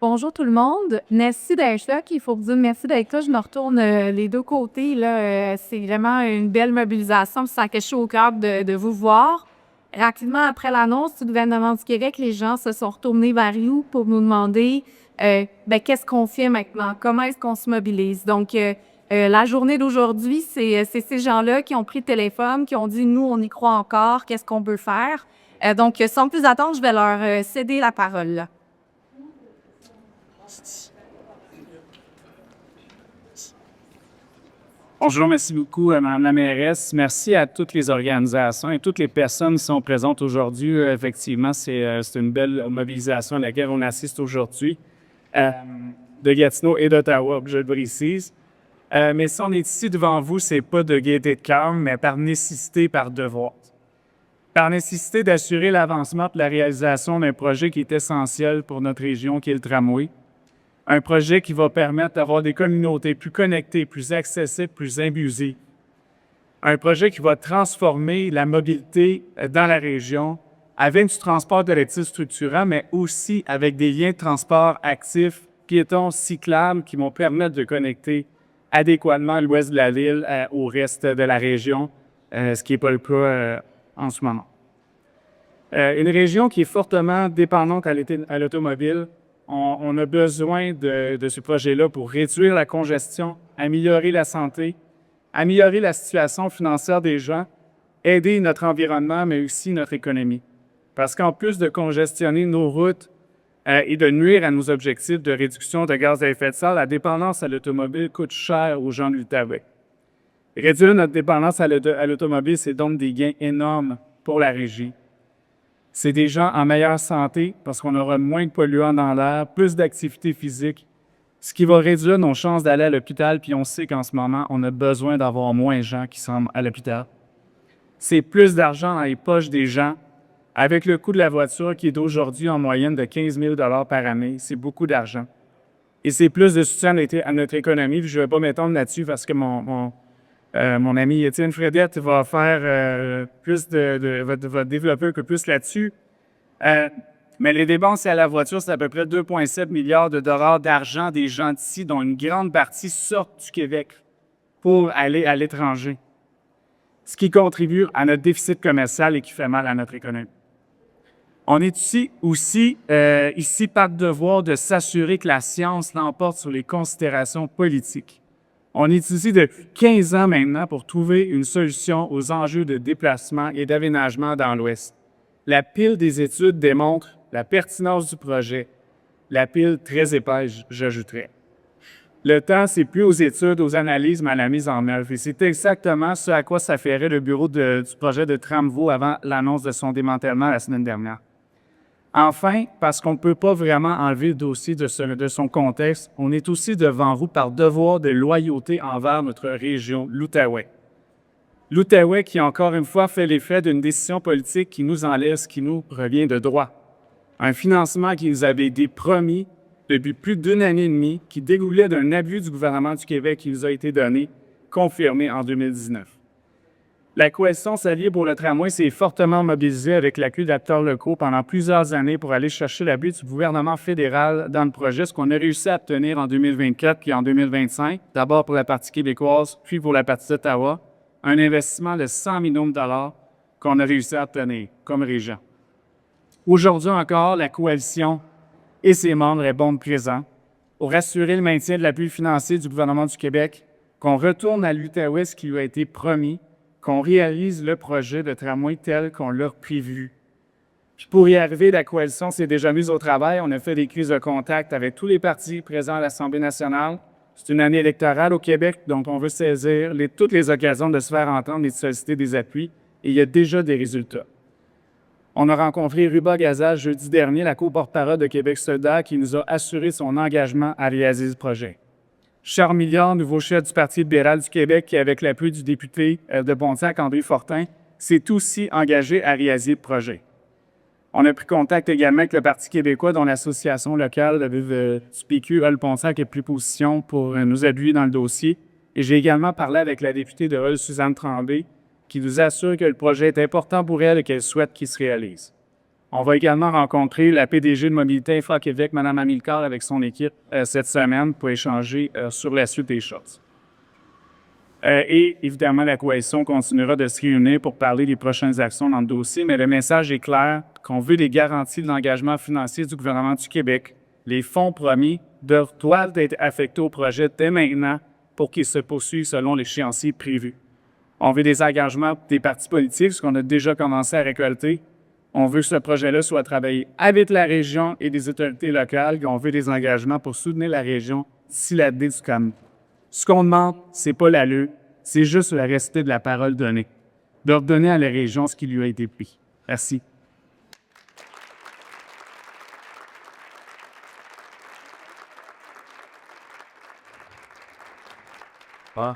bonjour tout le monde. Merci d'être là. Il faut vous dire merci d'être là. Je me retourne les deux côtés. Là, c'est vraiment une belle mobilisation. Ça fait chaud au cœur de vous voir. Rapidement après l'annonce du gouvernement du Québec, les gens se sont retournés vers nous pour nous demander qu'est-ce qu'on fait maintenant? Comment est-ce qu'on se mobilise? Donc, la journée d'aujourd'hui, c'est ces gens-là qui ont pris le téléphone, qui ont dit « Nous, on y croit encore. Qu'est-ce qu'on peut faire? » Donc, sans plus attendre, je vais leur céder la parole. Là. Bonjour, merci beaucoup, Mme la mairesse. Merci à toutes les organisations et toutes les personnes qui sont présentes aujourd'hui. Effectivement, c'est une belle mobilisation à laquelle on assiste aujourd'hui de Gatineau et d'Ottawa, je le précise. Mais si on est ici devant vous, c'est pas de gaieté de cœur, mais par nécessité, par devoir. Par nécessité d'assurer l'avancement de la réalisation d'un projet qui est essentiel pour notre région, qui est le tramway. Un projet qui va permettre d'avoir des communautés plus connectées, plus accessibles, plus imbusées. Un projet qui va transformer la mobilité dans la région avec du transport collectif structurant, mais aussi avec des liens de transport actifs, piétons, cyclables, qui vont permettre de connecter adéquatement l'ouest de la ville au reste de la région, ce qui n'est pas le cas en ce moment. Une région qui est fortement dépendante à l'automobile. On a besoin de ce projet-là pour réduire la congestion, améliorer la santé, améliorer la situation financière des gens, aider notre environnement, mais aussi notre économie. Parce qu'en plus de congestionner nos routes et de nuire à nos objectifs de réduction de gaz à effet de serre, la dépendance à l'automobile coûte cher aux gens de l'Outaouais. Réduire notre dépendance à l'automobile, c'est donc des gains énormes pour la régie. C'est des gens en meilleure santé parce qu'on aura moins de polluants dans l'air, plus d'activité physique, ce qui va réduire nos chances d'aller à l'hôpital, puis on sait qu'en ce moment, on a besoin d'avoir moins de gens qui sont à l'hôpital. C'est plus d'argent dans les poches des gens, avec le coût de la voiture qui est d'aujourd'hui en moyenne de 15 000 par année. C'est beaucoup d'argent. Et c'est plus de soutien à notre économie, puis je ne vais pas m'étendre là-dessus parce que mon ami Étienne Fredette va faire va développer un peu plus là-dessus. Mais les dépenses à la voiture, c'est à peu près 2,7 milliards de dollars d'argent des gens d'ici, dont une grande partie sortent du Québec pour aller à l'étranger. Ce qui contribue à notre déficit commercial et qui fait mal à notre économie. On est aussi ici par devoir de s'assurer que la science l'emporte sur les considérations politiques. On est ici depuis 15 ans maintenant pour trouver une solution aux enjeux de déplacement et d'aménagement dans l'Ouest. La pile des études démontre la pertinence du projet. La pile très épaisse, j'ajouterais. Le temps, c'est plus aux études, aux analyses, mais à la mise en œuvre. Et c'est exactement ce à quoi s'affairait le bureau du projet de Tramvo avant l'annonce de son démantèlement la semaine dernière. Enfin, parce qu'on ne peut pas vraiment enlever le dossier de son contexte, on est aussi devant vous par devoir de loyauté envers notre région, l'Outaouais. L'Outaouais qui, encore une fois, fait l'effet d'une décision politique qui nous enlève ce qui nous revient de droit. Un financement qui nous avait été promis depuis plus d'une année et demie, qui dégoulait d'un abus du gouvernement du Québec qui nous a été donné, confirmé en 2019. La coalition s'alliée pour le tramway s'est fortement mobilisée avec l'appui d'acteurs locaux pendant plusieurs années pour aller chercher l'appui du gouvernement fédéral dans le projet, ce qu'on a réussi à obtenir en 2024 puis en 2025, d'abord pour la partie québécoise, puis pour la partie d'Ottawa, un investissement de 100 millions de dollars qu'on a réussi à obtenir comme région. Aujourd'hui encore, la coalition et ses membres répondent présents pour assurer le maintien de l'appui financier du gouvernement du Québec, qu'on retourne à l'Outaouais ce qui lui a été promis, qu'on réalise le projet de tramway tel qu'on l'a prévu. Puis pour y arriver, la coalition s'est déjà mise au travail. On a fait des crises de contact avec tous les partis présents à l'Assemblée nationale. C'est une année électorale au Québec, donc on veut saisir toutes les occasions de se faire entendre et de solliciter des appuis, et il y a déjà des résultats. On a rencontré Ruba Gaza jeudi dernier, la co-porte-parole de Québec solidaire, qui nous a assuré son engagement à réaliser ce projet. Charles Milliard, nouveau chef du Parti libéral du Québec, qui, avec l'appui du député de Pontiac, André Fortin, s'est aussi engagé à réaliser le projet. On a pris contact également avec le Parti québécois, dont l'association locale du PQ, Hull-Pontiac, est pris position pour nous appuyer dans le dossier. Et j'ai également parlé avec la députée de Hull, Suzanne Tremblay, qui nous assure que le projet est important pour elle et qu'elle souhaite qu'il se réalise. On va également rencontrer la PDG de Mobilité Infra-Québec, Mme Amilcar, avec son équipe cette semaine pour échanger sur la suite des choses. Et évidemment, la coalition continuera de se réunir pour parler des prochaines actions dans le dossier, mais le message est clair qu'on veut des garanties de l'engagement financier du gouvernement du Québec. Les fonds promis doivent être affectés au projet dès maintenant pour qu'ils se poursuivent selon l'échéancier prévu. On veut des engagements des partis politiques, ce qu'on a déjà commencé à récolter. On veut que ce projet-là soit travaillé avec la région et des autorités locales. On veut des engagements pour soutenir la région d'ici la date du CAM. Ce qu'on demande, c'est pas la lutte, c'est juste le respect de la parole donnée, de redonner à la région ce qui lui a été pris. Merci. Ah,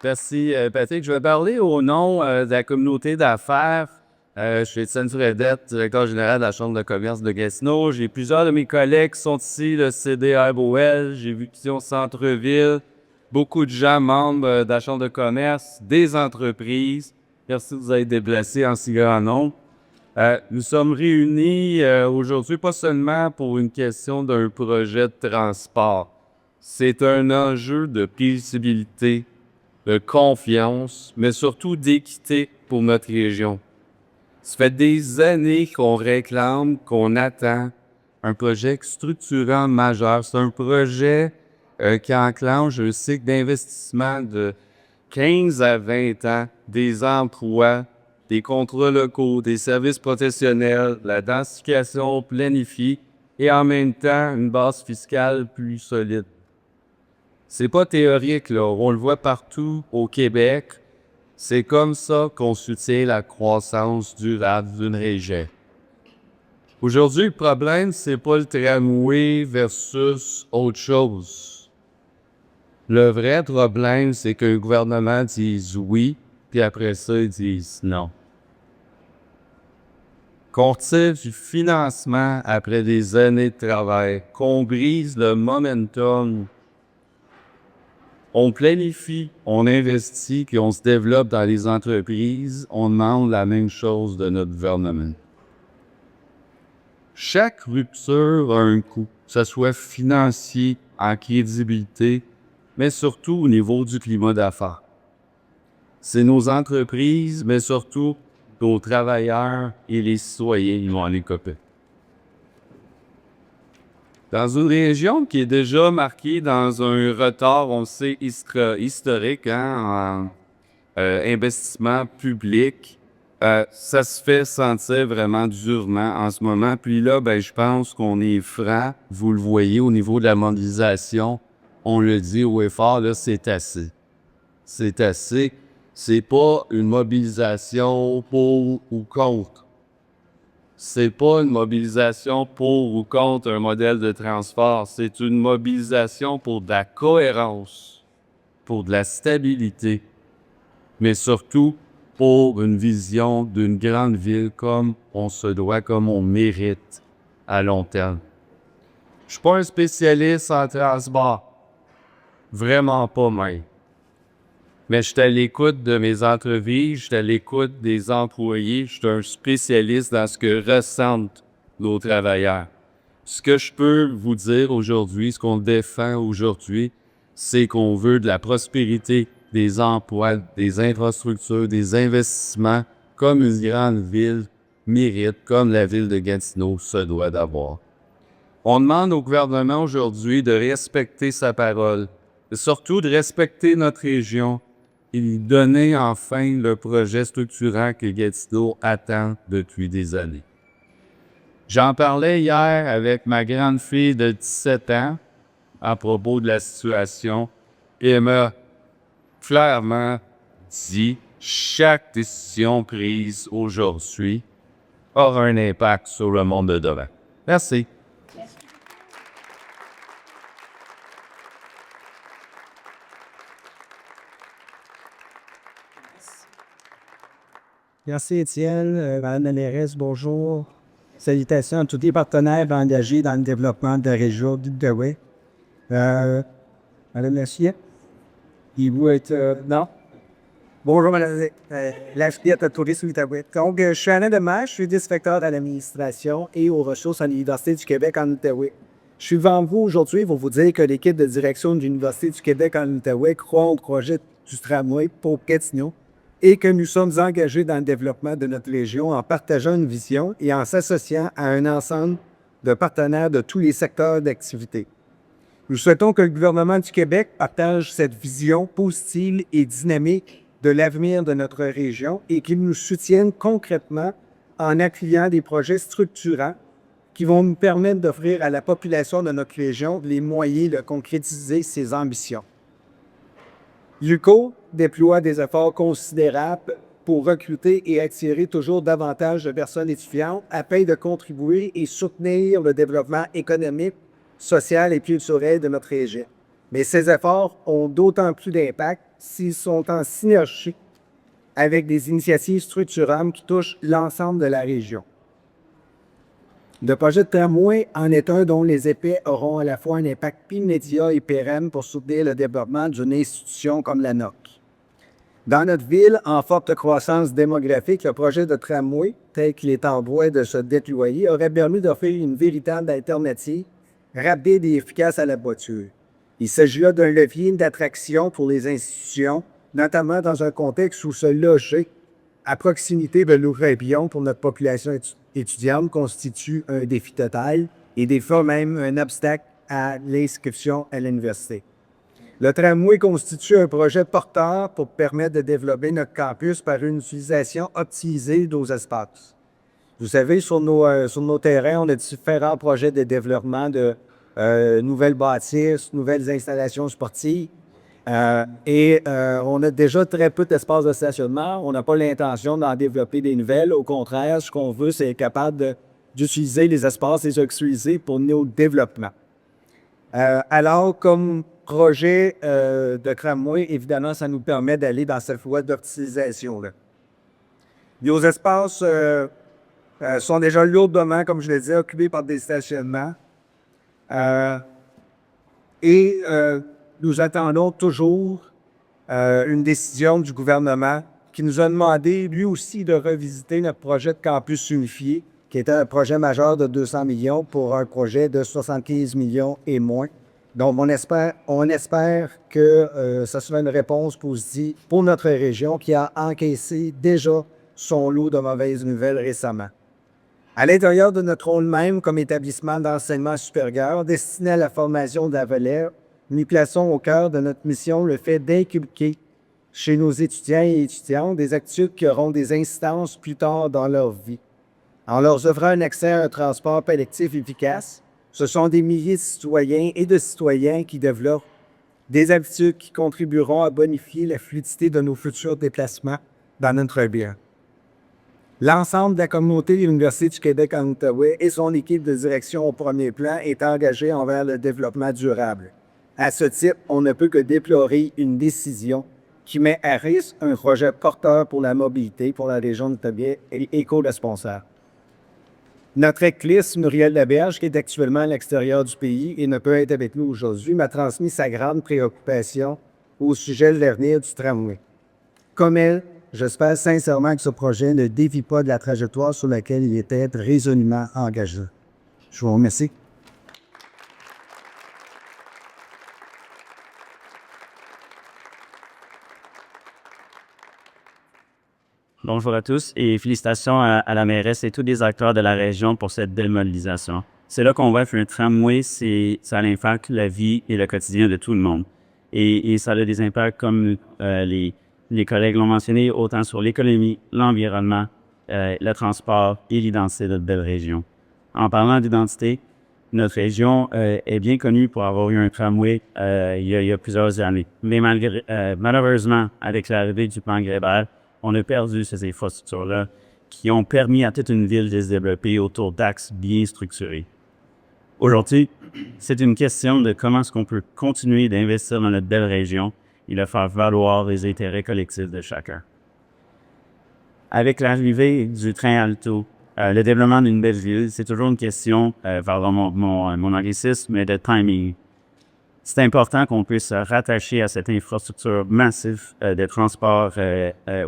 merci, Patrick. Je vais parler au nom de la communauté d'affaires. Je suis Étienne Fredette, directeur général de la Chambre de commerce de Gatineau. J'ai plusieurs de mes collègues qui sont ici, le CDRBOL, j'ai vu Vision Centre-Ville, beaucoup de gens membres de la Chambre de commerce, des entreprises. Merci de vous être déplacés en si grand nombre. Nous sommes réunis aujourd'hui pas seulement pour une question d'un projet de transport. C'est un enjeu de prévisibilité, de confiance, mais surtout d'équité pour notre région. Ça fait des années qu'on réclame, qu'on attend un projet structurant majeur. C'est un projet qui enclenche un cycle d'investissement de 15 à 20 ans, des emplois, des contrats locaux, des services professionnels, la densification planifiée et en même temps une base fiscale plus solide. C'est pas théorique, là. On le voit partout au Québec. C'est comme ça qu'on soutient la croissance durable d'une région. Aujourd'hui, le problème, c'est pas le tramway versus autre chose. Le vrai problème, c'est qu'un gouvernement dise oui, puis après ça, ils disent non. Qu'on retire du financement après des années de travail, qu'on brise le momentum. On planifie, on investit, puis on se développe dans les entreprises. On demande la même chose de notre gouvernement. Chaque rupture a un coût, que ce soit financier, en crédibilité, mais surtout au niveau du climat d'affaires. C'est nos entreprises, mais surtout nos travailleurs et les citoyens qui vont en écoper. Dans une région qui est déjà marquée dans un retard, on sait, historique en investissement public, ça se fait sentir vraiment durement en ce moment. Puis là, je pense qu'on est franc. Vous le voyez au niveau de la mobilisation. On le dit haut et fort, là, c'est assez. C'est assez. C'est pas une mobilisation pour ou contre. C'est pas une mobilisation pour ou contre un modèle de transport. C'est une mobilisation pour de la cohérence, pour de la stabilité, mais surtout pour une vision d'une grande ville comme on se doit, comme on mérite à long terme. Je suis pas un spécialiste en transport. Vraiment pas même. Mais je suis à l'écoute de mes entreprises, je suis à l'écoute des employés, je suis un spécialiste dans ce que ressentent nos travailleurs. Ce que je peux vous dire aujourd'hui, ce qu'on défend aujourd'hui, c'est qu'on veut de la prospérité, des emplois, des infrastructures, des investissements, comme une grande ville mérite, comme la ville de Gatineau se doit d'avoir. On demande au gouvernement aujourd'hui de respecter sa parole, et surtout de respecter notre région, et donner enfin le projet structurant que Gatineau attend depuis des années. J'en parlais hier avec ma grande fille de 17 ans à propos de la situation et elle m'a clairement dit chaque décision prise aujourd'hui aura un impact sur le monde de demain. Merci. Merci Étienne. Madame la mairesse, bonjour. Salutations à tous les partenaires engagés dans le développement de la région d'Outaouais. Madame Lassiette, il vous être... non? Bonjour, madame. L'acheteur de tourisme Outaouais. Donc, je suis Alain Demers, je suis inspecteur à l'administration et aux ressources à l'Université du Québec en Outaouais. Je suis devant vous aujourd'hui pour vous dire que l'équipe de direction de l'Université du Québec en Outaouais croit au projet du tramway pour Gatineau et que nous sommes engagés dans le développement de notre région en partageant une vision et en s'associant à un ensemble de partenaires de tous les secteurs d'activité. Nous souhaitons que le gouvernement du Québec partage cette vision positive et dynamique de l'avenir de notre région et qu'il nous soutienne concrètement en appuyant des projets structurants qui vont nous permettre d'offrir à la population de notre région les moyens de concrétiser ses ambitions. l'UQO déploie des efforts considérables pour recruter et attirer toujours davantage de personnes étudiantes afin de contribuer et soutenir le développement économique, social et culturel de notre région. Mais ces efforts ont d'autant plus d'impact s'ils sont en synergie avec des initiatives structurantes qui touchent l'ensemble de la région. Le projet de tramway en est un dont les effets auront à la fois un impact immédiat et pérenne pour soutenir le développement d'une institution comme la nôtre. Dans notre ville, en forte croissance démographique, le projet de tramway, tel qu'il est en voie de se déployer, aurait permis d'offrir une véritable alternative rapide et efficace à la voiture. Il s'agit là d'un levier d'attraction pour les institutions, notamment dans un contexte où se loger à proximité de nos régions pour notre population étudiante constitue un défi total et des fois même un obstacle à l'inscription à l'université. Le tramway constitue un projet porteur pour permettre de développer notre campus par une utilisation optimisée de nos espaces. Vous savez, sur nos terrains, on a différents projets de développement de nouvelles bâtisses, nouvelles installations sportives. On a déjà très peu d'espace de stationnement. On n'a pas l'intention d'en développer des nouvelles. Au contraire, ce qu'on veut, c'est être capable d'utiliser les espaces, les utiliser pour nos développements. Alors, comme projet de tramway, évidemment, ça nous permet d'aller dans cette voie d'optimisation-là. Nos espaces sont déjà lourdement, comme je l'ai dit, occupés par des stationnements. Nous attendons toujours une décision du gouvernement qui nous a demandé, lui aussi, de revisiter notre projet de campus unifié, qui était un projet majeur de 200 millions pour un projet de 75 millions et moins. Donc, on espère que ça sera une réponse positive pour notre région qui a encaissé déjà son lot de mauvaises nouvelles récemment. À l'intérieur de notre rôle même comme établissement d'enseignement supérieur destiné à la formation de la relève, nous plaçons au cœur de notre mission le fait d'inculquer chez nos étudiants et étudiantes des actitudes qui auront des incidences plus tard dans leur vie. En leur offrant un accès à un transport collectif efficace, ce sont des milliers de citoyens et de citoyens qui développent des habitudes qui contribueront à bonifier la fluidité de nos futurs déplacements dans notre bien. L'ensemble de la communauté de l'Université du Québec en Outaouais et son équipe de direction au premier plan est engagée envers le développement durable. À ce titre, on ne peut que déplorer une décision qui met à risque un projet porteur pour la mobilité pour la région de l'Outaouais et éco-responsable. Notre rectrice, Muriel Laberge, qui est actuellement à l'extérieur du pays et ne peut être avec nous aujourd'hui, m'a transmis sa grande préoccupation au sujet de l'avenir du tramway. Comme elle, j'espère sincèrement que ce projet ne dévie pas de la trajectoire sur laquelle il était résolument engagé. Je vous remercie. Bonjour à tous et félicitations à la mairesse et tous les acteurs de la région pour cette belle mobilisation. C'est là qu'on voit qu'un tramway, ça impacte la vie et le quotidien de tout le monde. Et ça a des impacts comme les collègues l'ont mentionné, autant sur l'économie, l'environnement, le transport et l'identité de notre belle région. En parlant d'identité, notre région est bien connue pour avoir eu un tramway il y a plusieurs années. Mais malheureusement, avec l'arrivée du plan Grébert, on a perdu ces infrastructures-là qui ont permis à toute une ville de se développer autour d'axes bien structurés. Aujourd'hui, c'est une question de comment est-ce qu'on peut continuer d'investir dans notre belle région et de faire valoir les intérêts collectifs de chacun. Avec l'arrivée du train Alto, le développement d'une belle ville, c'est toujours une question, pardon mon anglicisme, mais de timing. C'est important qu'on puisse se rattacher à cette infrastructure massive de transport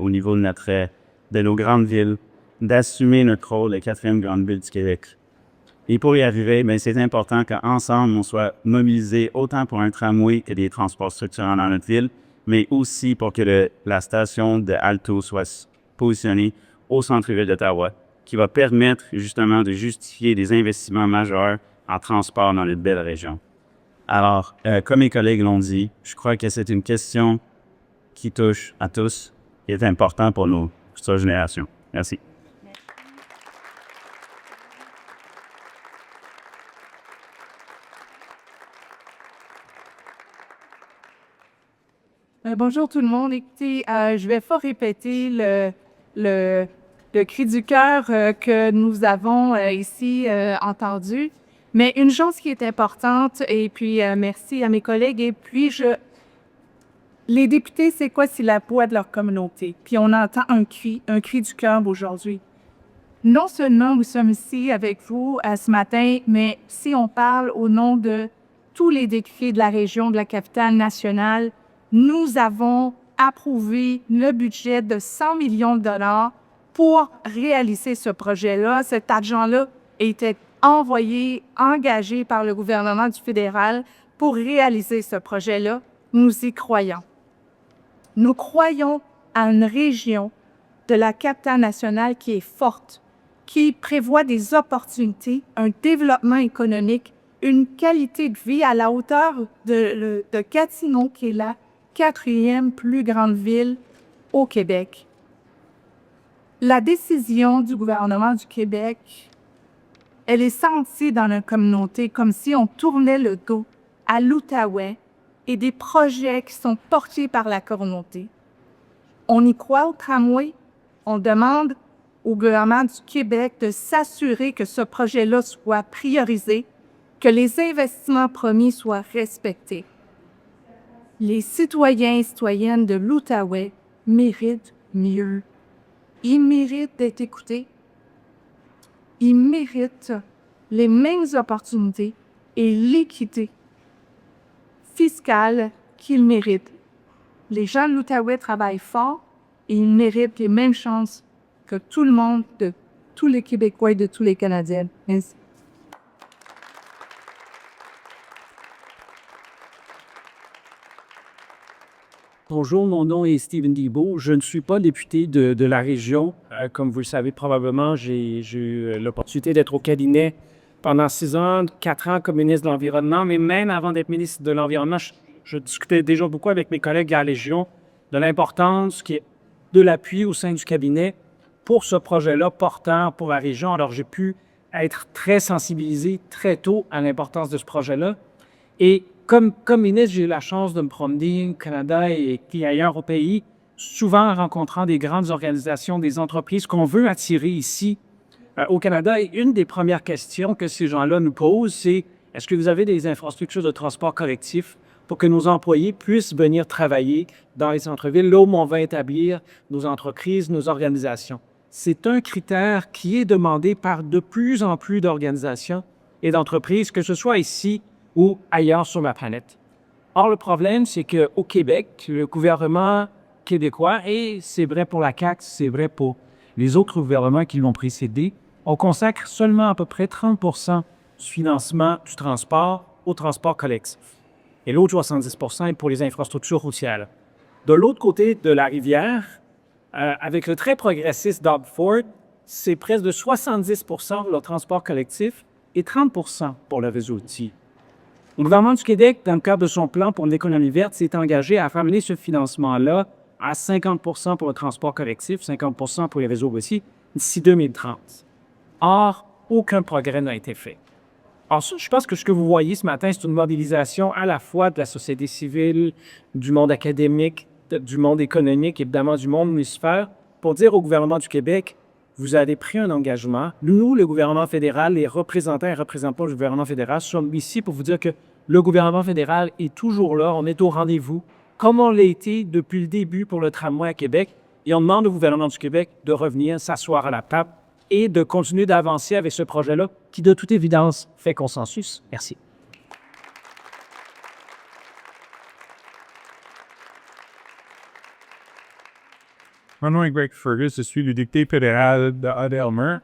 au niveau de nos grandes villes, d'assumer notre rôle de quatrième grande ville du Québec. Et pour y arriver, bien, c'est important qu'ensemble, on soit mobilisés autant pour un tramway que des transports structurants dans notre ville, mais aussi pour que la station de Alto soit positionnée au centre-ville d'Ottawa, qui va permettre justement de justifier des investissements majeurs en transport dans notre belle région. Alors, comme mes collègues l'ont dit, je crois que c'est une question qui touche à tous et est importante pour nos futures générations. Merci. Bonjour tout le monde. Écoutez, je vais pas répéter le cri du cœur que nous avons ici entendu, mais une chose qui est importante, et puis merci à mes collègues, et puis les députés, c'est quoi? C'est la voix de leur communauté. Puis on entend un cri du cœur aujourd'hui. Non seulement nous sommes ici avec vous ce matin, mais si on parle au nom de tous les députés de la région, de la capitale nationale, nous avons approuvé le budget de 100 millions de dollars pour réaliser ce projet-là. Cet argent-là était engagé par le gouvernement du fédéral pour réaliser ce projet-là. Nous y croyons. Nous croyons à une région de la capitale nationale qui est forte, qui prévoit des opportunités, un développement économique, une qualité de vie à la hauteur de Gatineau, qui est la quatrième plus grande ville au Québec. La décision du gouvernement du Québec, elle est sentie dans la communauté comme si on tournait le dos à l'Outaouais et des projets qui sont portés par la communauté. On y croit au tramway. On demande au gouvernement du Québec de s'assurer que ce projet-là soit priorisé, que les investissements promis soient respectés. Les citoyens et citoyennes de l'Outaouais méritent mieux. Ils méritent d'être écoutés. Ils méritent les mêmes opportunités et l'équité fiscale qu'ils méritent. Les gens de l'Outaouais travaillent fort et ils méritent les mêmes chances que tout le monde, de tous les Québécois et de tous les Canadiens. Merci. Bonjour, mon nom est Stephen Guilbeault. Je ne suis pas député de la région. Comme vous le savez probablement, j'ai eu l'opportunité d'être au cabinet pendant 6 ans, 4 ans comme ministre de l'Environnement, mais même avant d'être ministre de l'Environnement, je discutais déjà beaucoup avec mes collègues à la région de l'importance de l'appui au sein du cabinet pour ce projet-là portant pour la région. Alors, j'ai pu être très sensibilisé très tôt à l'importance de ce projet-là. Et comme ministre, j'ai eu la chance de me promener au Canada et ailleurs au pays, souvent en rencontrant des grandes organisations, des entreprises qu'on veut attirer ici au Canada. Et une des premières questions que ces gens-là nous posent, c'est « Est-ce que vous avez des infrastructures de transport collectif pour que nos employés puissent venir travailler dans les centres-villes, là où on va établir nos entreprises, nos organisations? » C'est un critère qui est demandé par de plus en plus d'organisations et d'entreprises, que ce soit ici ou ailleurs sur la planète. Or, le problème, c'est qu'au Québec, le gouvernement québécois, et c'est vrai pour la CAQ, c'est vrai pour les autres gouvernements qui l'ont précédé, on consacre seulement à peu près 30% du financement du transport au transport collectif. Et l'autre 70% est pour les infrastructures routières. De l'autre côté de la rivière, avec le très progressiste Doug Ford, c'est presque de 70% pour le transport collectif et 30% pour le réseau routier. Le gouvernement du Québec, dans le cadre de son plan pour l'économie verte, s'est engagé à ramener ce financement-là à 50% pour le transport collectif, 50% pour les réseaux routiers d'ici 2030. Or, aucun progrès n'a été fait. Alors, ça, je pense que ce que vous voyez ce matin, c'est une mobilisation à la fois de la société civile, du monde académique, du monde économique, évidemment du monde municipal, pour dire au gouvernement du Québec, vous avez pris un engagement. Nous, le gouvernement fédéral, les représentants et représentants du gouvernement fédéral, sommes ici pour vous dire que le gouvernement fédéral est toujours là, on est au rendez-vous, comme on l'a été depuis le début pour le tramway à Québec, et on demande au gouvernement du Québec de revenir s'asseoir à la table et de continuer d'avancer avec ce projet-là, qui de toute évidence fait consensus. Merci. Mon nom est Greg Fergus, je suis le député fédéral de Haute-Elmer.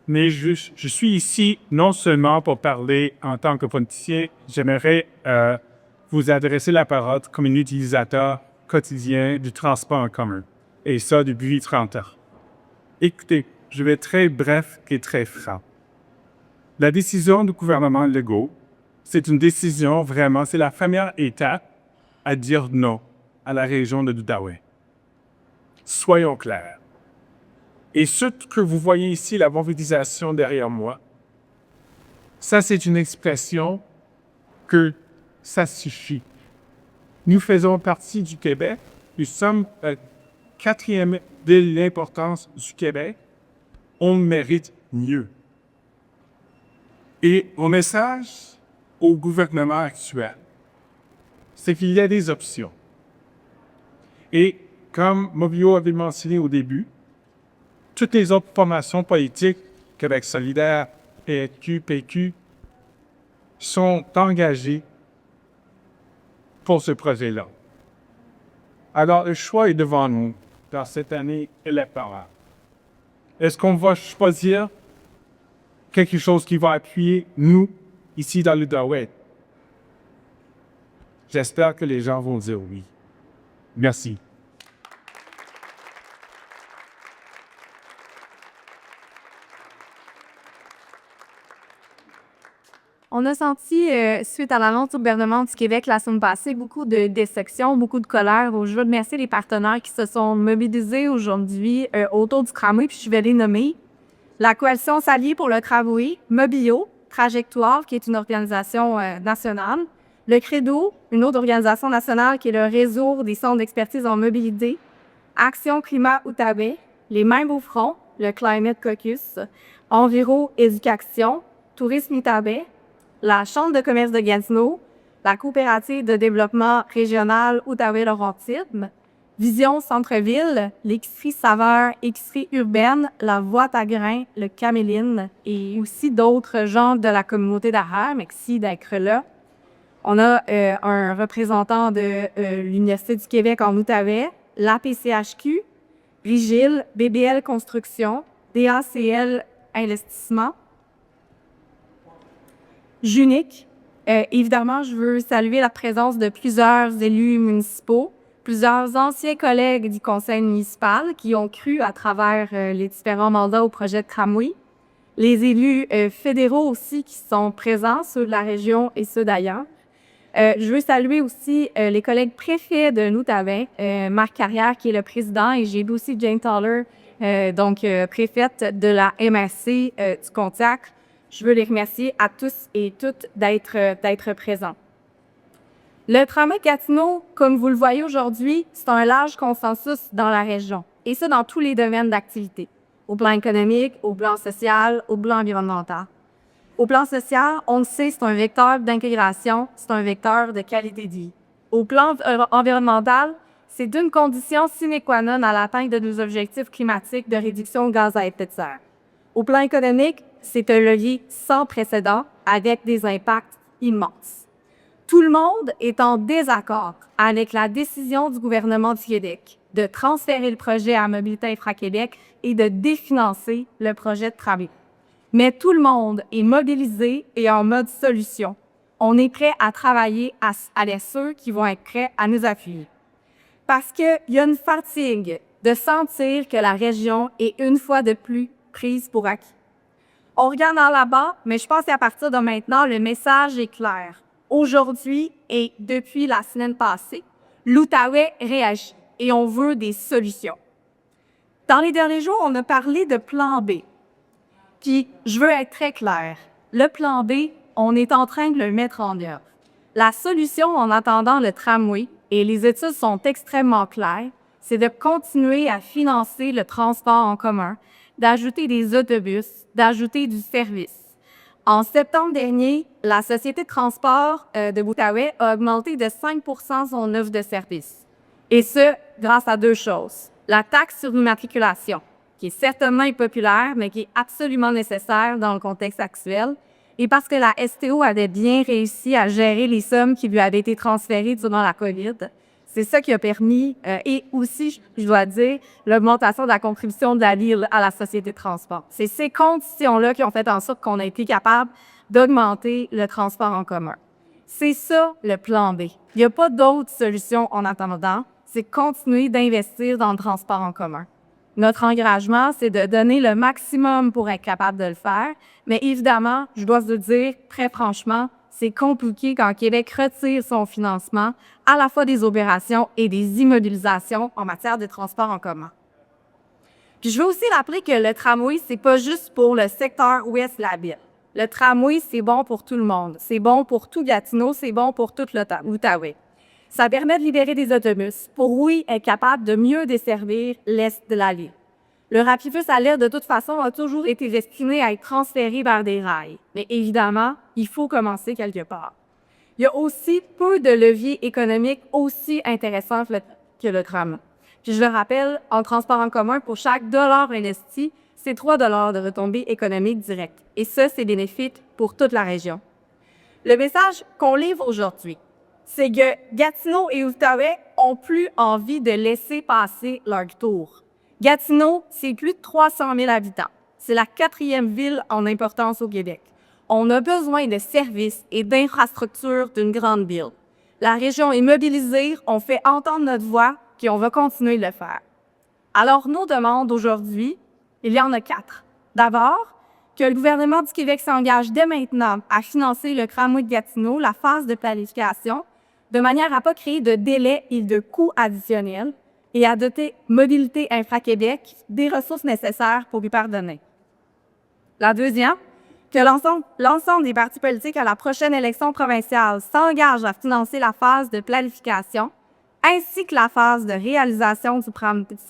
Mais je suis ici non seulement pour parler en tant que politicien, j'aimerais vous adresser la parole comme un utilisateur quotidien du transport en commun, et ça depuis 30 ans. Écoutez, je vais être très bref et très franc. La décision du gouvernement Legault, c'est une décision vraiment, c'est la première étape à dire non à la région de l'Outaouais. Soyons clairs. Et ce que vous voyez ici, la mobilisation derrière moi, ça c'est une expression que ça suffit. Nous faisons partie du Québec, nous sommes la quatrième de l'importance du Québec, on mérite mieux. Et mon message au gouvernement actuel, c'est qu'il y a des options. Et comme Mobio avait mentionné au début, toutes les autres formations politiques, Québec solidaire, PQ, PQ, sont engagées pour ce projet-là. Alors, le choix est devant nous dans cette année électorale. Est-ce qu'on va choisir quelque chose qui va appuyer nous, ici dans l'Outaouais? J'espère que les gens vont dire oui. Merci. On a senti, suite à l'annonce du gouvernement du Québec la semaine passée, beaucoup de déception, beaucoup de colère. Donc, je veux remercier les partenaires qui se sont mobilisés aujourd'hui autour du tramway, puis je vais les nommer. La Coalition s'allie pour le tramway, Mobio, Trajectoire, qui est une organisation nationale, le Credo, une autre organisation nationale qui est le réseau des centres d'expertise en mobilité, Action Climat Outaouais, les Mains au front, le Climate Caucus, Enviro Éducation, Tourisme Outaouais, la Chambre de commerce de Gatineau, la Coopérative de développement régional Outaouais-Laurentides, Vision Centre-Ville, l'épicerie Saveur, épicerie urbaine, la Boîte à grains, le Caméline et aussi d'autres gens de la communauté d'Araire. Merci d'être là. On a un représentant de l'Université du Québec en Outaouais, l'APCHQ, Rigile, BBL Construction, DACL Investissement, Junique. Évidemment, je veux saluer la présence de plusieurs élus municipaux, plusieurs anciens collègues du conseil municipal qui ont cru à travers les différents mandats au projet de tramway, les élus fédéraux aussi qui sont présents, ceux de la région et ceux d'ailleurs. Je veux saluer aussi les collègues préfets de l'Outaouais, Marc Carrière qui est le président, et j'ai aussi Jane Toller, préfète de la MRC du Contact. Je veux les remercier à tous et toutes d'être présents. Le tramway Gatineau, comme vous le voyez aujourd'hui, c'est un large consensus dans la région, et ça dans tous les domaines d'activité, au plan économique, au plan social, au plan environnemental. Au plan social, on le sait, c'est un vecteur d'intégration, c'est un vecteur de qualité de vie. Au plan environnemental, c'est d'une condition sine qua non à l'atteinte de nos objectifs climatiques de réduction de gaz à effet de serre. Au plan économique, c'est un levier sans précédent avec des impacts immenses. Tout le monde est en désaccord avec la décision du gouvernement du Québec de transférer le projet à Mobilité Infra-Québec et de définancer le projet de tramway. Mais tout le monde est mobilisé et en mode solution. On est prêt à travailler avec ceux qui vont être prêts à nous appuyer. Parce qu'il y a une fatigue de sentir que la région est une fois de plus prise pour acquis. On regarde en là-bas, mais je pense qu'à partir de maintenant, le message est clair. Aujourd'hui et depuis la semaine passée, l'Outaouais réagit et on veut des solutions. Dans les derniers jours, on a parlé de plan B. Puis, je veux être très claire. Le plan B, on est en train de le mettre en œuvre. La solution en attendant le tramway, et les études sont extrêmement claires, c'est de continuer à financer le transport en commun, d'ajouter des autobus, d'ajouter du service. En septembre dernier, la Société de transport de l'Outaouais a augmenté de 5 % son offre de service. Et ce, grâce à deux choses. La taxe sur l'immatriculation, qui est certainement impopulaire, mais qui est absolument nécessaire dans le contexte actuel, et parce que la STO avait bien réussi à gérer les sommes qui lui avaient été transférées durant la COVID, C'est ça qui a permis, et aussi, je dois dire, l'augmentation de la contribution de la ville à la société de transport. C'est ces conditions-là qui ont fait en sorte qu'on a été capable d'augmenter le transport en commun. C'est ça le plan B. Il n'y a pas d'autre solution en attendant, c'est continuer d'investir dans le transport en commun. Notre engagement, c'est de donner le maximum pour être capable de le faire, mais évidemment, je dois vous le dire très franchement, c'est compliqué quand Québec retire son financement à la fois des opérations et des immobilisations en matière de transport en commun. Puis je veux aussi rappeler que le tramway, c'est pas juste pour le secteur ouest de la ville. Le tramway, c'est bon pour tout le monde. C'est bon pour tout Gatineau, c'est bon pour toute l'Outaouais. Ça permet de libérer des autobus pour, oui, être capable de mieux desservir l'est de la ville. Le Rapidbus à l'est, de toute façon, a toujours été destiné à être transféré vers des rails. Mais évidemment, il faut commencer quelque part. Il y a aussi peu de leviers économiques aussi intéressants que le tram. Puis je le rappelle, en transport en commun, pour chaque dollar investi, c'est 3 $ de retombées économiques directes. Et ça, c'est bénéfique pour toute la région. Le message qu'on livre aujourd'hui, c'est que Gatineau et Outaouais ont plus envie de laisser passer leur tour. Gatineau, c'est plus de 300 000 habitants. C'est la 4e ville en importance au Québec. On a besoin de services et d'infrastructures d'une grande ville. La région est mobilisée, on fait entendre notre voix, puis on va continuer de le faire. Alors, nos demandes aujourd'hui, il y en a 4. D'abord, que le gouvernement du Québec s'engage dès maintenant à financer le tramway de Gatineau, la phase de planification, de manière à ne pas créer de délais et de coûts additionnels et à doter Mobilité Infra-Québec des ressources nécessaires pour lui pardonner. La deuxième, que l'ensemble des partis politiques à la prochaine élection provinciale s'engagent à financer la phase de planification ainsi que la phase de réalisation du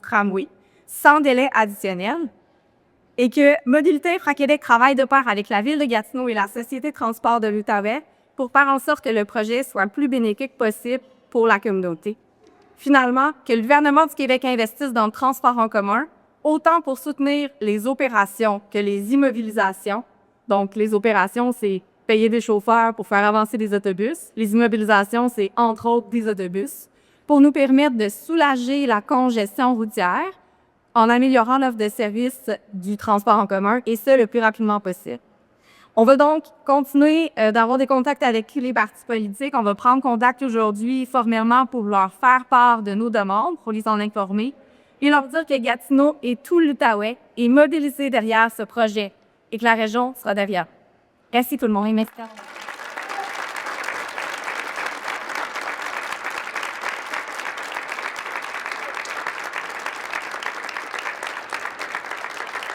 tramway sans délai additionnel et que Mobilité Infra-Québec travaille de pair avec la Ville de Gatineau et la Société de transport de l'Outaouais pour faire en sorte que le projet soit le plus bénéfique possible pour la communauté. Finalement, que le gouvernement du Québec investisse dans le transport en commun, autant pour soutenir les opérations que les immobilisations. Donc, les opérations, c'est payer des chauffeurs pour faire avancer des autobus. Les immobilisations, c'est entre autres des autobus, pour nous permettre de soulager la congestion routière en améliorant l'offre de services du transport en commun, et ce, le plus rapidement possible. On va donc continuer d'avoir des contacts avec les partis politiques. On va prendre contact aujourd'hui formellement pour leur faire part de nos demandes, pour les en informer, et leur dire que Gatineau et tout l'Outaouais est mobilisé derrière ce projet et que la région sera derrière. Merci tout le monde et merci.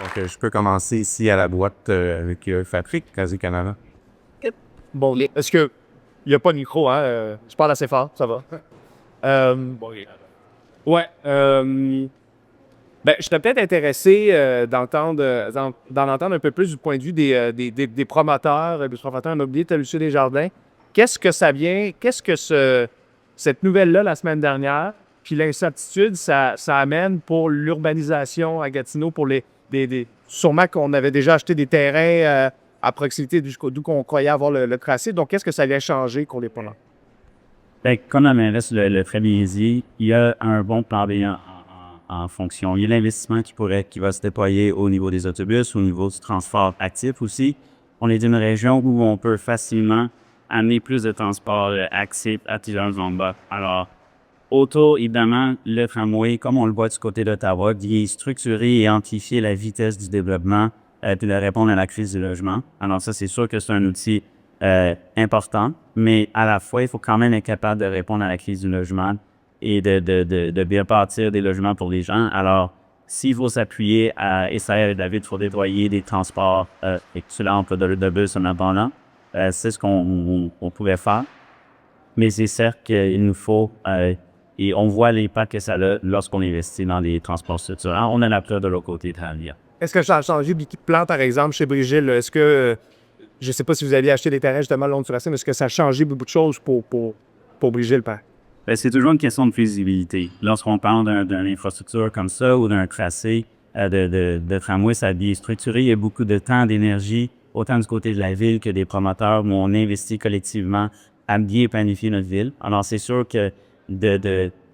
Donc, je peux commencer ici à la boîte avec Patrick, Radio-Canada. Bon, est-ce que il n'y a pas de micro, hein? Je parle assez fort, ça va. Ouais. Ben, je serais peut-être intéressé d'en entendre un peu plus du point de vue des promoteurs immobiliers tels que Desjardins. Qu'est-ce que cette nouvelle-là, la semaine dernière, puis l'incertitude, ça amène pour l'urbanisation à Gatineau, pour sûrement qu'on avait déjà acheté des terrains à proximité d'où qu'on croyait avoir le tracé. Donc, qu'est-ce que ça vient changer qu'on n'est pas là? Bien, comme la mairesse le très bien dit, il y a un bon plan B en fonction. Il y a l'investissement qui va se déployer au niveau des autobus, au niveau du transport actif aussi. On est d'une région où on peut facilement amener plus de transport actif à Tillers-Zomba. Alors, autour, évidemment, le tramway, comme on le voit du côté d'Ottawa, vient structurer et amplifier la vitesse du développement puis de répondre à la crise du logement. Alors ça, c'est sûr que c'est un outil important, mais à la fois, il faut quand même être capable de répondre à la crise du logement et de bien bâtir des logements pour les gens. Alors, s'il faut s'appuyer à essayer David, il faut déployer des transports excellents de bus en attendant, c'est ce qu'on pouvait faire. Mais c'est certes qu'il nous faut, et on voit l'impact que ça a lorsqu'on investit dans les transports structurants. On a la preuve de l'autre côté de la ville. Est-ce que ça a changé beaucoup de plans, par exemple, chez Brigil? Est-ce que, je ne sais pas si vous aviez acheté des terrains justement le long du tracé, mais est-ce que ça a changé beaucoup de choses pour Brigil, Père? Bien, c'est toujours une question de feasibilité. Lorsqu'on parle d'une infrastructure comme ça ou d'un tracé de tramway, ça a bien structuré. Il y a beaucoup de temps, d'énergie, autant du côté de la ville que des promoteurs où on investit collectivement à bien planifier notre ville. Alors, c'est sûr que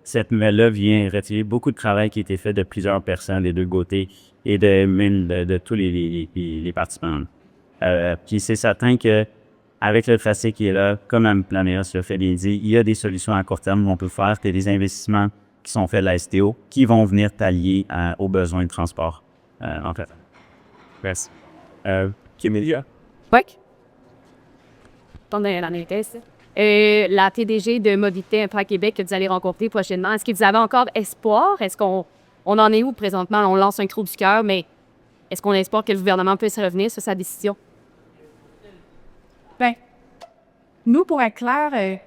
cette nouvelle-là vient retirer beaucoup de travail qui a été fait de plusieurs personnes des deux côtés et même de tous les participants. Puis c'est certain que avec le tracé qui est là, comme la mairesse l'a fait bien dit, il y a des solutions à court terme qu'on peut faire. Il y a des investissements qui sont faits de la STO qui vont venir t'allier aux besoins de transport, en fait. Merci. Kémélia? Oui. Pendant la maîtresse. La TDG de Mobilité Infra-Québec que vous allez rencontrer prochainement, est-ce que vous avez encore espoir? Est-ce qu'on en est où présentement? On lance un trou du cœur, mais est-ce qu'on a espoir que le gouvernement puisse revenir sur sa décision? Ben, nous, pour être clair,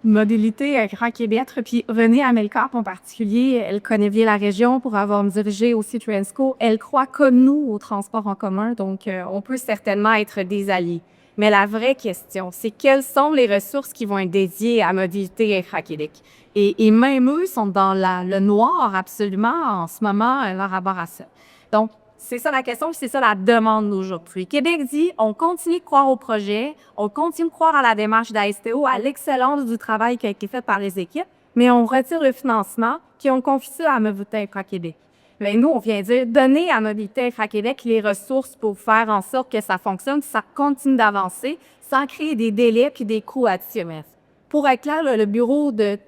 Mobilité Infra-Québec, puis Renée Amelcorp en particulier, elle connaît bien la région pour avoir dirigé aussi Transco. Elle croit comme nous au transport en commun, donc on peut certainement être des alliés. Mais la vraie question, c'est quelles sont les ressources qui vont être dédiées à Mobilité Infra-Québec? Et même eux sont dans le noir absolument en ce moment par rapport à ça. Donc, c'est ça la question, c'est ça la demande d'aujourd'hui. Québec dit, on continue de croire au projet, on continue de croire à la démarche d'ASTO, à l'excellence du travail qui a été fait par les équipes, mais on retire le financement, puis on confie ça à Mobilité Infra-Québec. Mais nous, on vient dire, donner à Mobilité Infra-Québec les ressources pour faire en sorte que ça fonctionne, que ça continue d'avancer, sans créer des délais puis des coûts additionnels. Pour être clair, le bureau de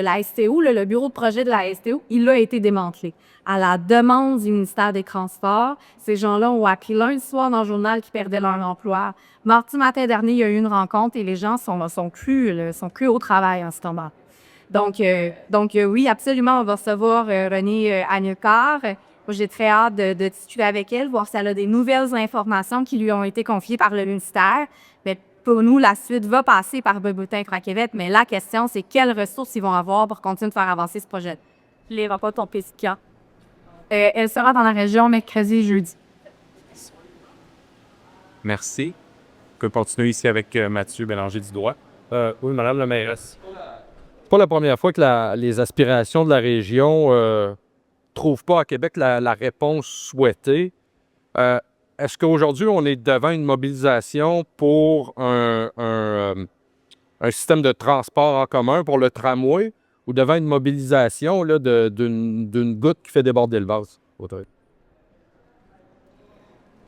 la STO, le bureau de projet de la STO, il a été démantelé. À la demande du ministère des Transports, ces gens-là ont appris lundi soir dans le journal qu'ils perdaient leur emploi. Mardi matin dernier, il y a eu une rencontre et les gens sont plus au travail en ce moment. Donc oui, absolument, on va recevoir Renée Amelcorp. Moi, j'ai très hâte de discuter avec elle, voir si elle a des nouvelles informations qui lui ont été confiées par le ministère. Mais pour nous, la suite va passer par Mobilité Infra-Québec, mais la question, c'est quelles ressources ils vont avoir pour continuer de faire avancer ce projet. Les rapports ont quand? Elle sera dans la région mercredi et jeudi. Merci. On peut continuer ici avec Mathieu Bélanger-Dudois. Oui, Madame la mairesse. C'est pas la première fois que les aspirations de la région trouvent pas à Québec la réponse souhaitée. Est-ce qu'aujourd'hui, on est devant une mobilisation pour un système de transport en commun pour le tramway ou devant une mobilisation là, d'une goutte qui fait déborder le vase?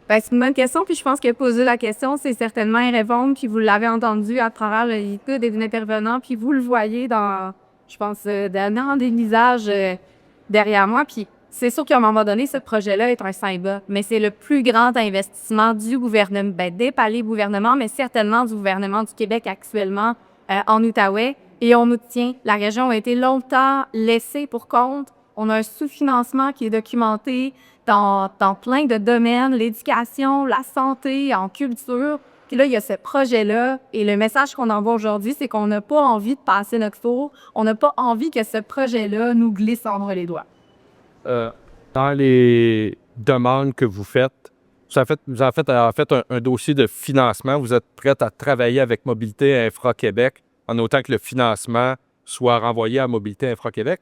Ben, c'est une bonne question, puis je pense que poser la question, c'est certainement y répondre, puis vous l'avez entendu à travers l'étude des intervenants, puis vous le voyez dans, je pense, dans des visages derrière moi, puis c'est sûr qu'à un moment donné, ce projet-là est un symbole, mais c'est le plus grand investissement du gouvernement, des paliers gouvernement, mais certainement du gouvernement du Québec actuellement en Outaouais, et on nous tient. La région a été longtemps laissée pour compte. On a un sous-financement qui est documenté dans plein de domaines, l'éducation, la santé, en culture. Puis là, il y a ce projet-là. Et le message qu'on envoie aujourd'hui, c'est qu'on n'a pas envie de passer notre tour. On n'a pas envie que ce projet-là nous glisse entre les doigts. Dans les demandes que vous faites, vous avez fait un dossier de financement. Vous êtes prête à travailler avec Mobilité Infra-Québec en autant que le financement soit renvoyé à Mobilité Infra-Québec.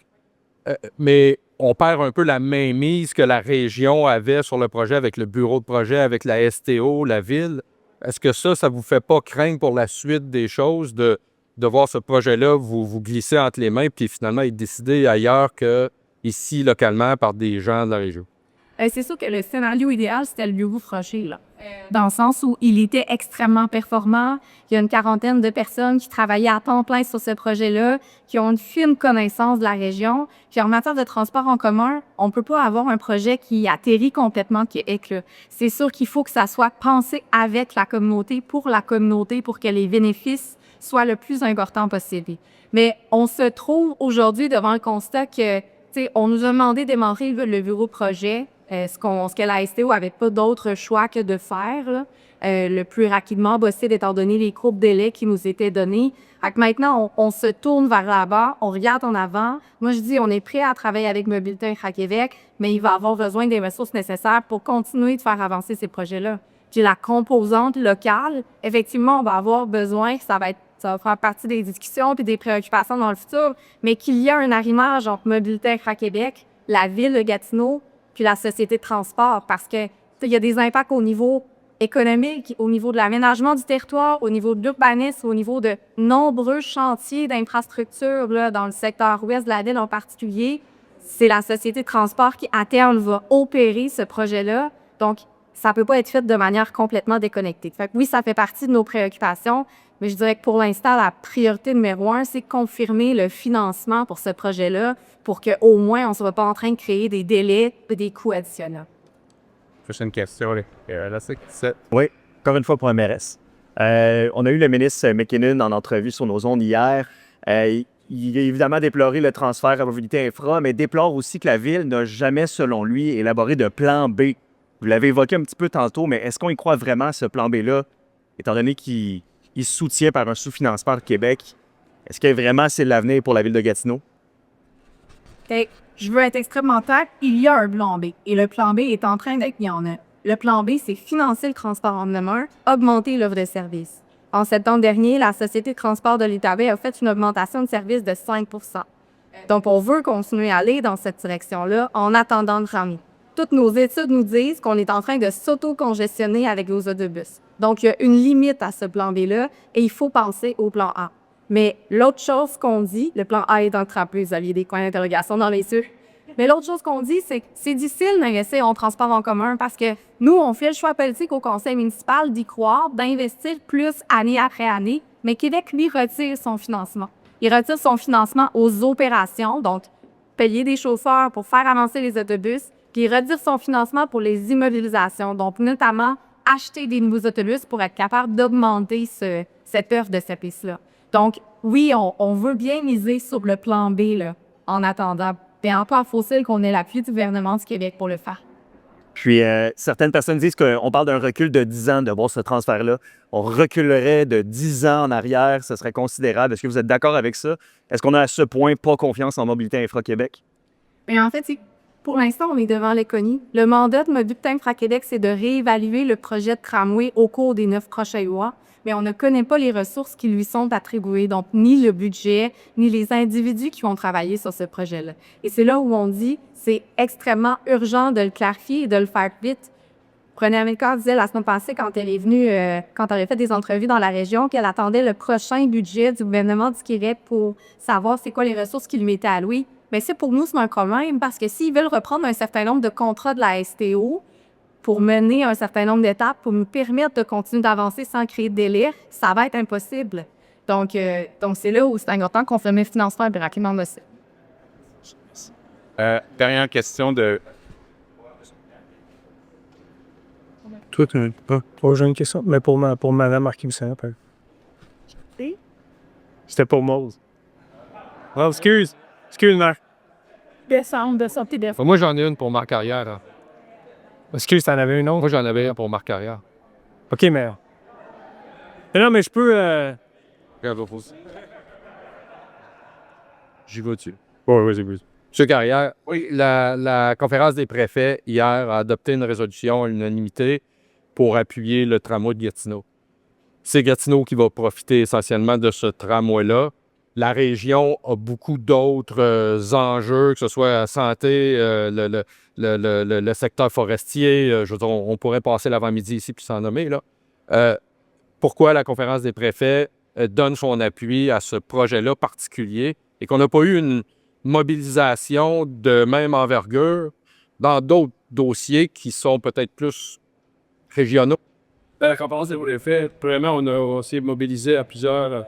Mais on perd un peu la mainmise que la région avait sur le projet avec le bureau de projet, avec la STO, la ville. Est-ce que ça vous fait pas craindre pour la suite des choses de voir ce projet-là vous glisser entre les mains puis finalement être décidé ailleurs que ici, localement, par des gens de la région? C'est sûr que le scénario idéal, c'était le bureau Froché, là. Dans le sens où il était extrêmement performant. Il y a une quarantaine de personnes qui travaillaient à temps plein sur ce projet-là, qui ont une fine connaissance de la région. Puis en matière de transport en commun, on peut pas avoir un projet qui atterrit complètement Québec, là. C'est sûr qu'il faut que ça soit pensé avec la communauté, pour que les bénéfices soient le plus importants possible. Mais on se trouve aujourd'hui devant le constat que, tu sais, on nous a demandé de démarrer le bureau projet. Ce que la STO n'avait pas d'autre choix que de faire, là, le plus rapidement possible, étant donné les courtes délais qui nous étaient donnés. Fait que maintenant, on se tourne vers là-bas, on regarde en avant. Moi, je dis, on est prêt à travailler avec Mobilité Infra-Québec, mais il va avoir besoin des ressources nécessaires pour continuer de faire avancer ces projets-là. Puis la composante locale, effectivement, on va avoir besoin, ça va faire partie des discussions puis des préoccupations dans le futur, mais qu'il y a un arrimage entre Mobilité Infra-Québec, la ville de Gatineau, puis la société de transport, parce que il y a des impacts au niveau économique, au niveau de l'aménagement du territoire, au niveau de l'urbanisme, au niveau de nombreux chantiers d'infrastructures là, dans le secteur ouest de la ville en particulier. C'est la société de transport qui, à terme, va opérer ce projet-là. Donc, ça ne peut pas être fait de manière complètement déconnectée. Fait que oui, ça fait partie de nos préoccupations, mais je dirais que pour l'instant, la priorité numéro 1, c'est confirmer le financement pour ce projet-là pour qu'au moins, on ne soit pas en train de créer des délais et des coûts additionnels. Prochaine question. Oui, encore une fois pour un MRS. On a eu le ministre McKinnon en entrevue sur nos ondes hier. Il a évidemment déploré le transfert à mobilité infra, mais déplore aussi que la Ville n'a jamais, selon lui, élaboré de plan B. Vous l'avez évoqué un petit peu tantôt, mais est-ce qu'on y croit vraiment à ce plan B-là, étant donné qu'il est soutient par un sous-financement de Québec? Est-ce que vraiment c'est l'avenir pour la Ville de Gatineau? Je veux être extrêmement claire, il y a un plan B. Et le plan B est en train d'être mis en œuvre. Le plan B, c'est financer le transport en commun, augmenter l'offre de services. En septembre dernier, la Société de transport de l'Outaouais a fait une augmentation de services de 5 %. Donc, on veut continuer à aller dans cette direction-là en attendant de ramener. Toutes nos études nous disent qu'on est en train de s'auto-congestionner avec nos autobus. Donc, il y a une limite à ce plan B-là et il faut penser au plan A. Mais l'autre chose qu'on dit, le plan A est dans le trapeux, vous aviez des coins d'interrogation dans les yeux. Mais l'autre chose qu'on dit, c'est que c'est difficile d'investir en transport en commun parce que nous, on fait le choix politique au conseil municipal d'y croire, d'investir plus année après année, mais Québec, lui, retire son financement. Il retire son financement aux opérations, donc payer des chauffeurs pour faire avancer les autobus, puis il retire son financement pour les immobilisations, donc notamment acheter des nouveaux autobus pour être capable d'augmenter cette offre de cette piste-là. Donc, oui, on veut bien miser sur le plan B là, en attendant. Mais encore faut-il qu'on ait l'appui du gouvernement du Québec pour le faire. Puis, certaines personnes disent qu'on parle d'un recul de 10 ans de voir ce transfert-là. On reculerait de 10 ans en arrière, ce serait considérable. Est-ce que vous êtes d'accord avec ça? Est-ce qu'on a à ce point pas confiance en Mobilité Infra-Québec? Bien, en fait, pour l'instant, on est devant l'économie. Le mandat de Mobilité Infra-Québec, c'est de réévaluer le projet de tramway au cours des 9 prochains mois, mais on ne connaît pas les ressources qui lui sont attribuées, donc ni le budget, ni les individus qui vont travailler sur ce projet-là. Et c'est là où on dit c'est extrêmement urgent de le clarifier et de le faire vite. Prenez Américain disait la semaine passée, quand elle est venue, quand elle a fait des entrevues dans la région, qu'elle attendait le prochain budget du gouvernement du Québec pour savoir c'est quoi les ressources qui lui étaient allouées. Mais ça, pour nous, c'est un problème parce que s'ils veulent reprendre un certain nombre de contrats de la STO pour mener un certain nombre d'étapes, pour nous permettre de continuer d'avancer sans créer de délai, ça va être impossible. Donc c'est là où c'est important qu'on fait le financement le plus rapidement possible. Dernière question de... Toi, tu n'as pas j'ai une question, mais pour Mme Arquimissant. C'était pour Mose. Oh, excuse-moi. Moi, j'en ai une pour Marc Carrière. Hein. Excuse, t'en avais une autre? Moi, j'en avais un pour Marc Carrière. OK, mais... Non, mais je peux... J'y vais dessus. Oui, vas-y. Monsieur Carrière, oui, la conférence des préfets, hier, a adopté une résolution à l'unanimité pour appuyer le tramway de Gatineau. C'est Gatineau qui va profiter essentiellement de ce tramway-là. La région a beaucoup d'autres enjeux, que ce soit la santé, le secteur forestier. Je veux dire, on pourrait passer l'avant-midi ici puis s'en nommer. Là. Pourquoi la conférence des préfets donne son appui à ce projet-là particulier et qu'on n'a pas eu une mobilisation de même envergure dans d'autres dossiers qui sont peut-être plus régionaux? La conférence des préfets, premièrement, on a aussi mobilisé à plusieurs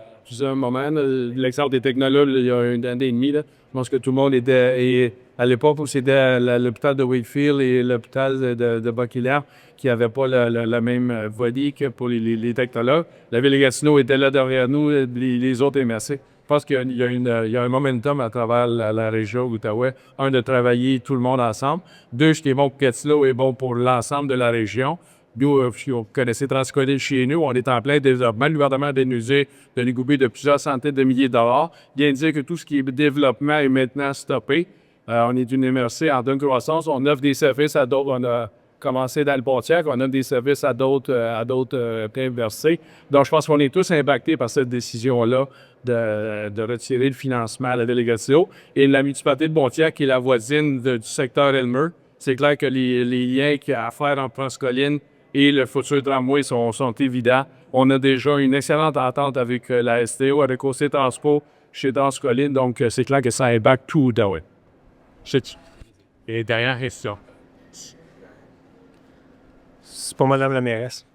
moments. L'exemple des technologues, il y a un an et demi, là, je pense que tout le monde était... Et à l'époque où c'était à l'hôpital de Wakefield et l'hôpital de Buckhill qui n'avaient pas la même voie que pour les technologues, la ville de Gatineau était là derrière nous, les autres MRC. Je pense qu'il y a un momentum à travers la région d'Outaouais. Un, de travailler tout le monde ensemble. Deux, ce qui est bon pour Gatineau est bon pour l'ensemble de la région. Nous, vous connaissez Transcodé chez nous, on est en plein développement. Le gouvernement a dénudé de l'égoubé de plusieurs centaines de milliers de dollars. Il vient de dire que tout ce qui est développement est maintenant stoppé. On est une MRC en pleine croissance. On offre des services à d'autres. On a commencé dans le Pontiac. On offre des services à d'autres MRC. Donc, je pense qu'on est tous impactés par cette décision-là de retirer le financement à la délégation. Et la municipalité de Pontiac, qui est la voisine du secteur Elmer, c'est clair que les liens qu'il y a à faire en France-Colline et le futur tramway sont évidents. On a déjà une excellente entente avec la STO, avec OC Transpo, chez Transcolline, donc c'est clair que ça impacte tout Outaouais. Et dernière question. C'est pour Mme la mairesse.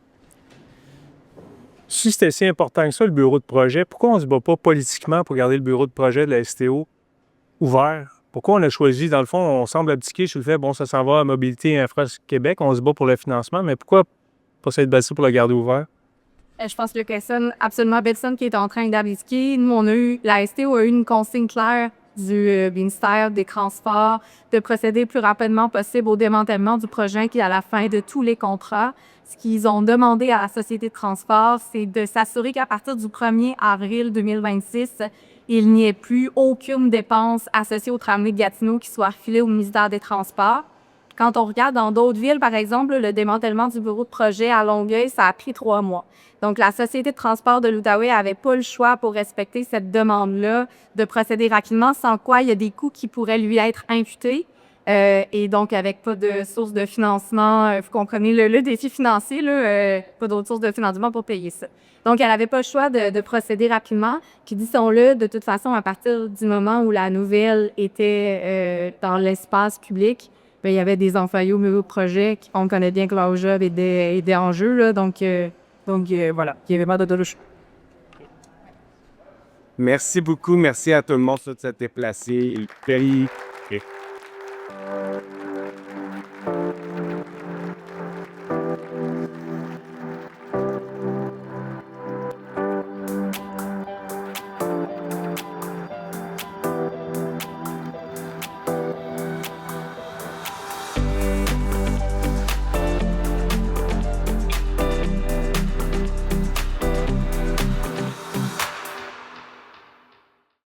Si c'était si important que ça, le bureau de projet, pourquoi on ne se bat pas politiquement pour garder le bureau de projet de la STO ouvert? Pourquoi on a choisi, dans le fond, on semble abdiquer sur le fait, bon, ça s'en va à Mobilité et Infra Québec, on se bat pour le financement, mais pourquoi pas s'être battu pour le garder ouvert? Je pense que personne, absolument personne qui est en train d'abdiquer. Nous, la STO a eu une consigne claire du ministère des Transports de procéder le plus rapidement possible au démantèlement du projet qui est à la fin de tous les contrats. Ce qu'ils ont demandé à la Société de transport, c'est de s'assurer qu'à partir du 1er avril 2026, il n'y ait plus aucune dépense associée au tramway de Gatineau qui soit refilée au ministère des Transports. Quand on regarde dans d'autres villes, par exemple, le démantèlement du bureau de projet à Longueuil, ça a pris 3 mois. Donc, la Société de transport de l'Outaouais n'avait pas le choix pour respecter cette demande-là de procéder rapidement, sans quoi il y a des coûts qui pourraient lui être imputés. Et donc, avec pas de source de financement, vous comprenez le défi financier, là, pas d'autre source de financement pour payer ça. Donc, elle n'avait pas le choix de procéder rapidement. Puis, disons-le, de toute façon, à partir du moment où la nouvelle était dans l'espace public, bien, il y avait des employés au bureau de projet on connaît bien que leur job était en jeu. Là, donc, voilà, il y avait pas de choix. Merci beaucoup. Merci à tout le monde de s'être déplacé.